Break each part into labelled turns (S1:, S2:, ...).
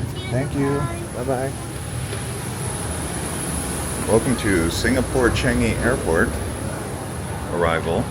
S1: Thank you. Bye-bye. Welcome to Singapore Changi Airport. Arrival.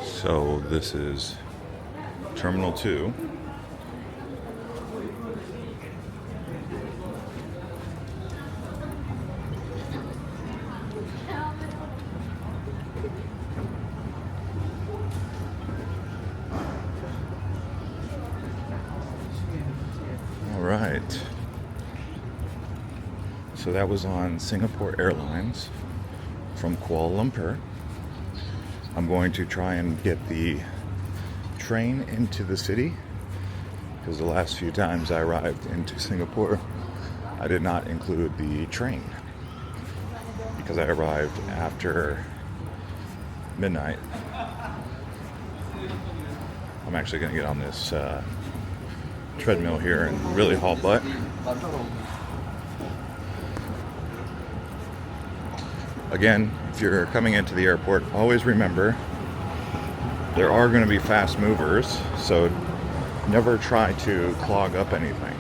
S1: So this is Terminal 2. All right. So that was on Singapore Airlines from Kuala Lumpur. I'm going to try and get the train into the city because the last few times I arrived into Singapore, I did not include the train because I arrived after midnight. I'm actually going to get on this treadmill here and really haul butt. Again, if you're coming into the airport, always remember there are going to be fast movers, so never try to clog up anything.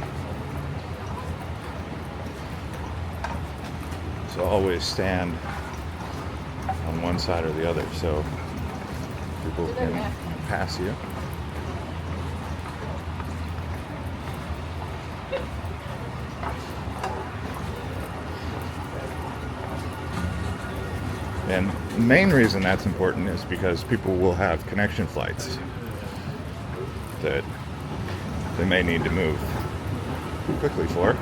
S1: So always stand on one side or the other so people can pass you. And the main reason that's important is because people will have connection flights that they may need to move quickly for.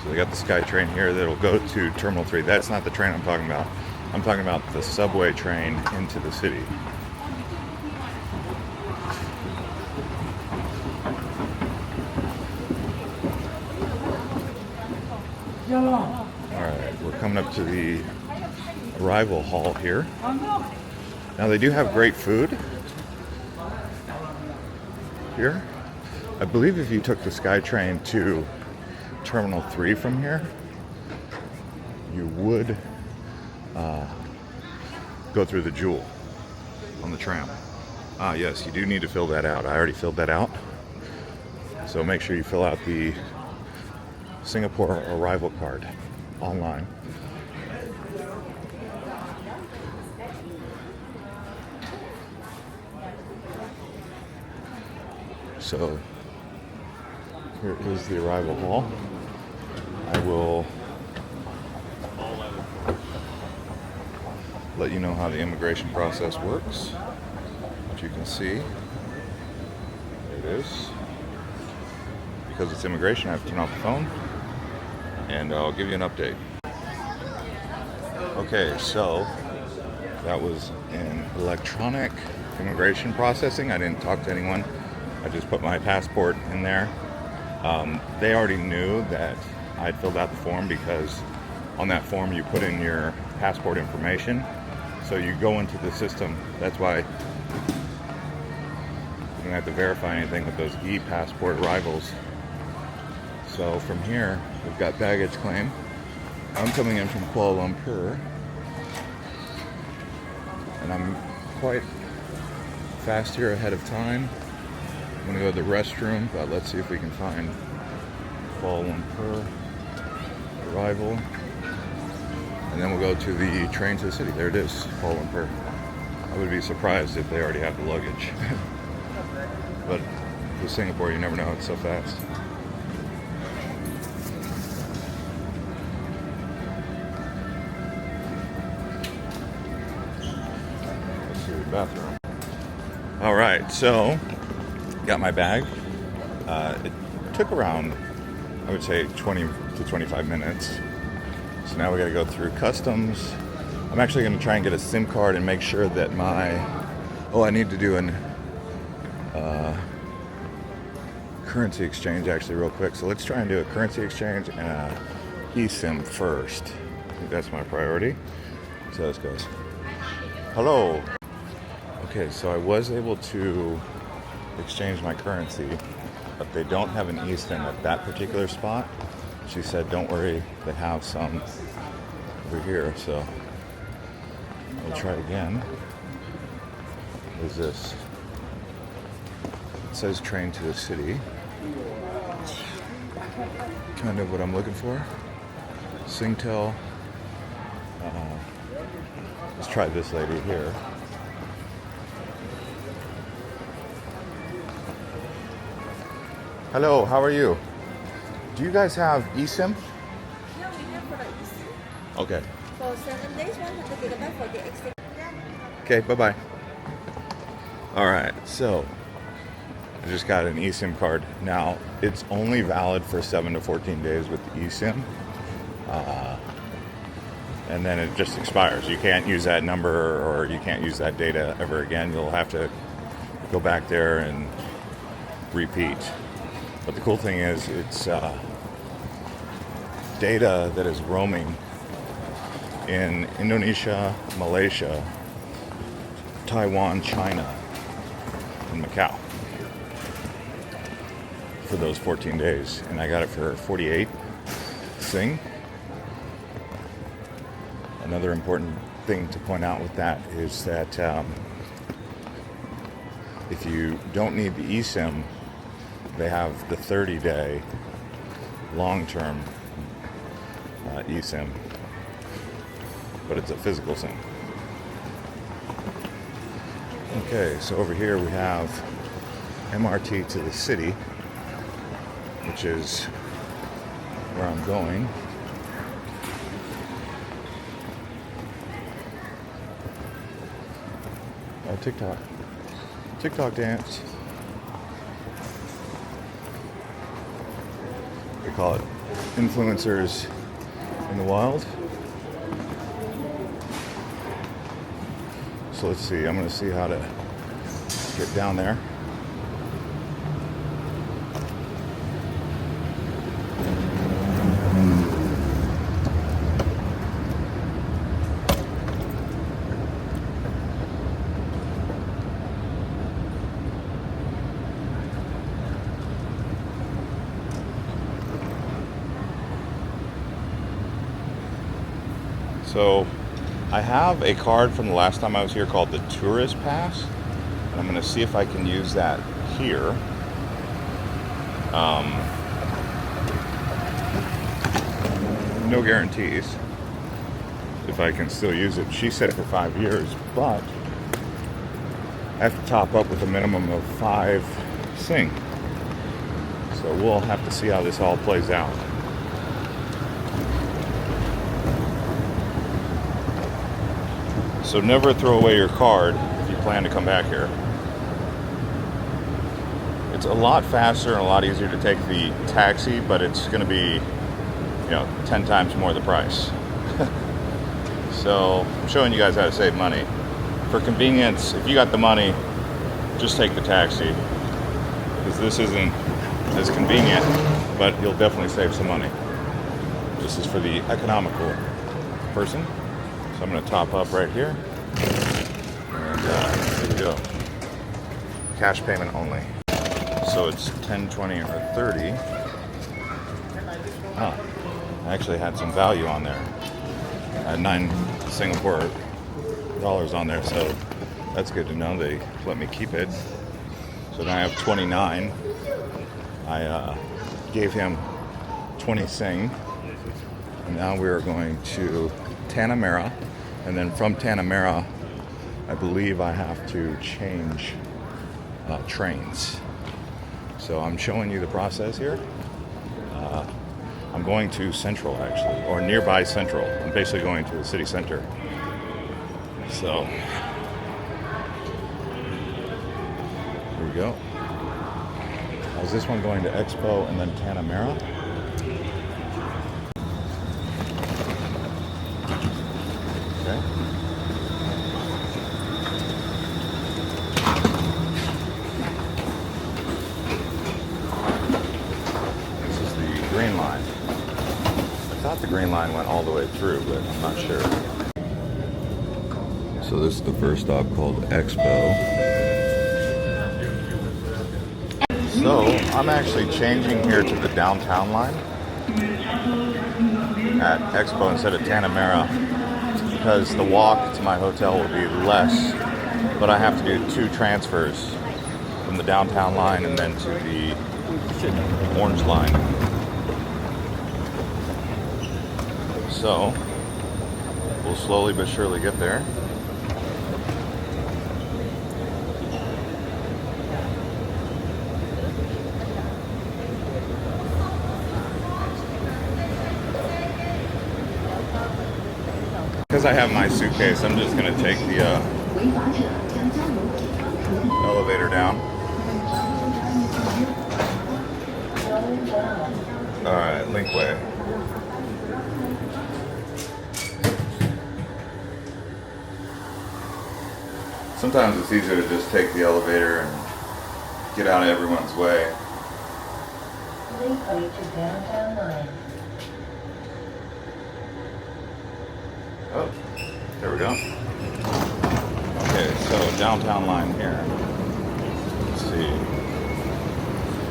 S1: So they got the SkyTrain here that'll go to Terminal 3. That's not the train I'm talking about. I'm talking about the subway train into the city. Alright, we're coming up to the arrival hall here. Now they do have great food here. I believe if you took the SkyTrain to Terminal 3 from here, you would go through the Jewel on the tram. Ah yes, you do need to fill that out. I already filled that out. So make sure you fill out the Singapore arrival card online. So here is the arrival hall. I will let you know how the immigration process works. As you can see, there it is. Because it's immigration, I have to turn off the phone and I'll give you an update. Okay, so that was an electronic immigration processing. I didn't talk to anyone. I just put my passport in there. They already knew that I'd filled out the form because on that form you put in your passport information. So you go into the system. That's why you don't have to verify anything with those e-passport arrivals. So from here, we've got baggage claim. I'm coming in from Kuala Lumpur, and I'm quite fast here ahead of time. I'm gonna go to the restroom, but let's see if we can find Kuala Lumpur arrival. And then we'll go to the train to the city. There it is, Kuala Lumpur. I would be surprised if they already have the luggage. But with Singapore, you never know, it's so fast. Let's see the bathroom. All right, so got my bag. It took around, I would say, 20 to 25 minutes. So now we got to go through customs. I'm actually going to try and get a SIM card and make sure that I need to do an currency exchange actually real quick. So let's try and do a currency exchange and a eSIM first. I think that's my priority. So this goes. Hello. Okay, so I was able to exchange my currency, but they don't have an eSIM at that particular spot. She said, don't worry, they have some over here. So we'll try again. What is this? It says train to the city. Kind of what I'm looking for. Singtel. Let's try this lady here. Hello, how are you? Do you guys have eSIM?
S2: Yeah, we have for the eSIM.
S1: Okay.
S2: For 7 days, 100 gigabyte for the extra.
S1: Okay, bye-bye. All right, so I just got an eSIM card. Now, it's only valid for 7 to 14 days with the eSIM. And then it just expires. You can't use that number or you can't use that data ever again. You'll have to go back there and repeat. But the cool thing is it's data that is roaming in Indonesia, Malaysia, Taiwan, China, and Macau for those 14 days. And I got it for 48 Sing. Another important thing to point out with that is that if you don't need the eSIM, they have the 30-day long-term eSIM, but it's a physical SIM. Okay, so over here we have MRT to the city, which is where I'm going. Oh, TikTok dance. They call it influencers in the wild. So let's see, I'm gonna see how to get down there. So I have a card from the last time I was here called the Tourist Pass, and I'm going to see if I can use that here. No guarantees if I can still use it. She said for 5 years, but I have to top up with a minimum of 5 Sing. So we'll have to see how this all plays out. So never throw away your card if you plan to come back here. It's a lot faster and a lot easier to take the taxi, but it's going to be, 10 times more the price. So I'm showing you guys how to save money. For convenience, if you got the money, just take the taxi, because this isn't as convenient, but you'll definitely save some money. This is for the economical person. So I'm going to top up right here, and here we go. Cash payment only. So it's 10, 20, or 30. I actually had some value on there. I had 9 Singapore dollars on there, so that's good to know. They let me keep it. So now I have 29. I gave him 20 Sing, and now we are going to Tanah Merah, and then from Tanah Merah I believe I have to change trains. So I'm showing you the process here. I'm going to Central, actually, or nearby Central. I'm basically going to the city center. So here we go. Is this one going to Expo and then Tanamera? Okay. This is the green line. I thought the green line went all the way through, but I'm not sure. So this is the first stop called Expo. So I'm actually changing here to the downtown line at Expo instead of Tanamera because the walk to my hotel will be less, but I have to do 2 transfers from the downtown line and then to the orange line. So we'll slowly but surely get there. Because I have my suitcase, I'm just going to take the elevator down. Alright, Linkway. Sometimes it's easier to just take the elevator and get out of everyone's way.
S3: Linkway to downtown line.
S1: Oh, there we go. Okay, so downtown line here. Let's see.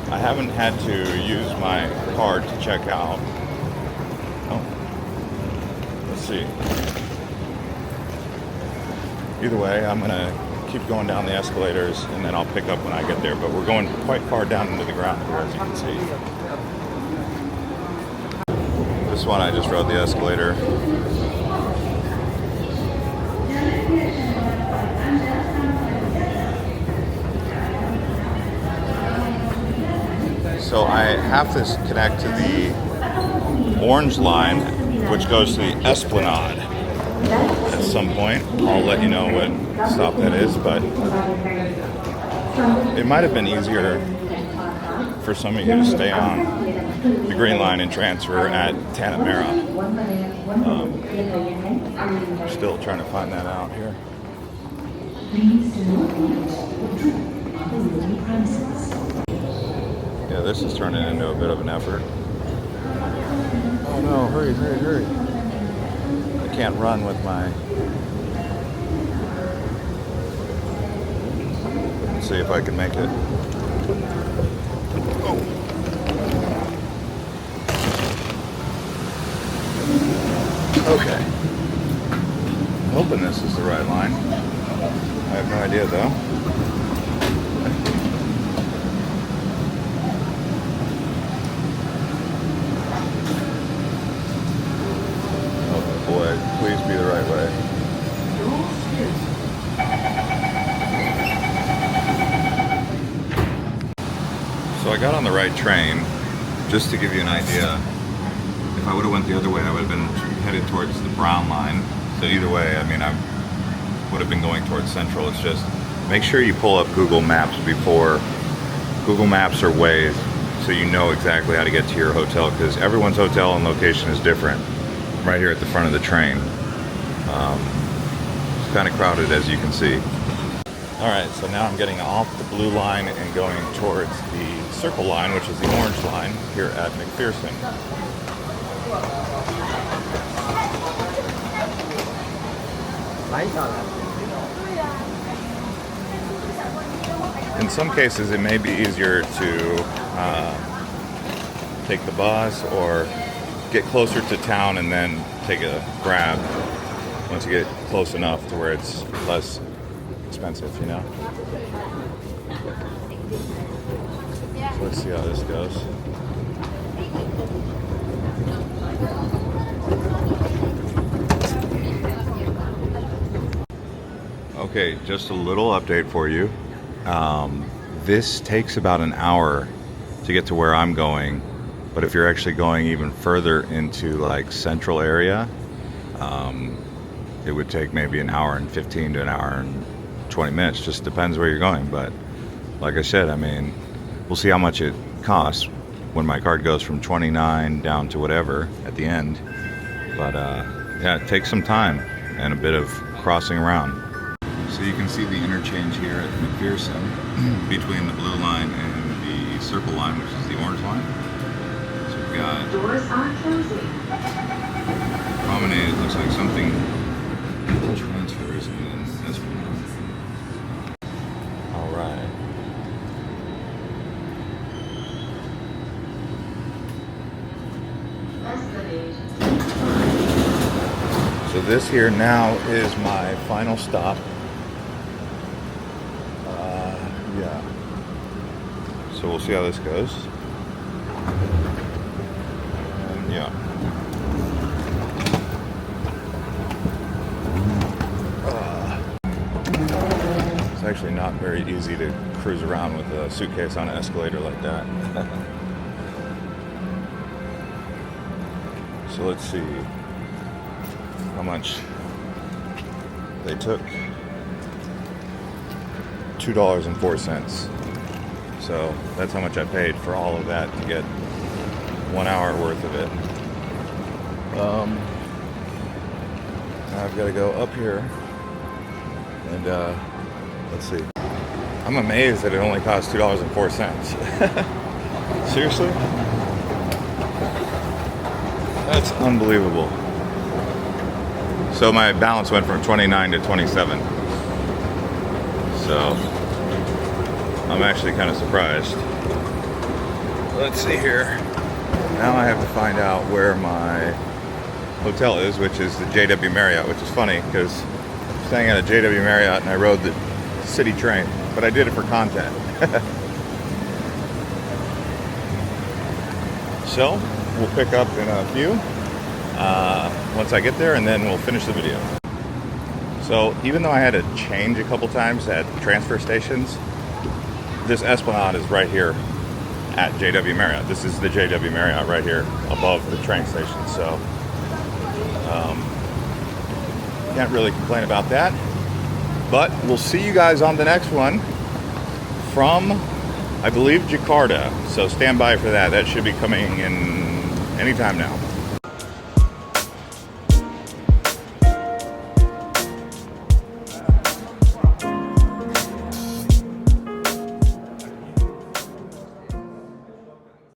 S1: I haven't had to use my card to check out. Oh, let's see. Either way, I'm gonna keep going down the escalators and then I'll pick up when I get there. But we're going quite far down into the ground here, as you can see. This one I just rode the escalator. So I have to connect to the orange line, which goes to the Esplanade at some point. I'll let you know what stop that is, but it might have been easier for some of you to stay on the green line and transfer at Tanamera. Still trying to find that out here. Yeah, this is turning into a bit of an effort. Oh no, hurry, hurry, hurry. I can't run with my... Let's see if I can make it. Oh. Okay. I'm hoping this is the right line. I have no idea though. Boy, please be the right way. So I got on the right train, just to give you an idea. If I would have went the other way, I would have been headed towards the brown line. So either way, I mean, I would have been going towards Central. It's just, make sure you pull up Google Maps before, Google Maps or Waze, so you know exactly how to get to your hotel, because everyone's hotel and location is different. Right here at the front of the train. It's kind of crowded, as you can see. Alright, so now I'm getting off the blue line and going towards the circle line, which is the orange line, here at McPherson. In some cases, it may be easier to take the bus or get closer to town and then take a grab once you get close enough to where it's less expensive, you know? So let's see how this goes. Okay, just a little update for you. This takes about an hour to get to where I'm going, but if you're actually going even further into like central area, it would take maybe an hour and 15 to an hour and 20 minutes. Just depends where you're going. But like I said, I mean, we'll see how much it costs when my card goes from 29 down to whatever at the end. But yeah, it takes some time and a bit of crossing around. So you can see the interchange here at McPherson between the blue line and the circle line, which is the orange line. So we've got
S3: Doors are closing.
S1: Promenade. It looks like something transfers and then Esplanade. All right.
S3: Esplanade.
S1: So this here now is my final stop. Yeah. So we'll see how this goes. And yeah. It's actually not very easy to cruise around with a suitcase on an escalator like that. So let's see how much they took. $2.04. So that's how much I paid for all of that to get 1 hour worth of it. Now I've got to go up here and let's see. I'm amazed that it only cost $2.04. Seriously? That's unbelievable. So my balance went from 29 to 27. So I'm actually kind of surprised. Let's see here. Now I have to find out where my hotel is, which is the JW Marriott, which is funny because I'm staying at a JW Marriott and I rode the city train, but I did it for content. So we'll pick up in a few once I get there, and then we'll finish the video. So even though I had to change a couple times at transfer stations, this Esplanade is right here at JW Marriott. This is the JW Marriott right here above the train station. So can't really complain about that. But we'll see you guys on the next one from, I believe, Jakarta. So stand by for that. That should be coming in anytime now.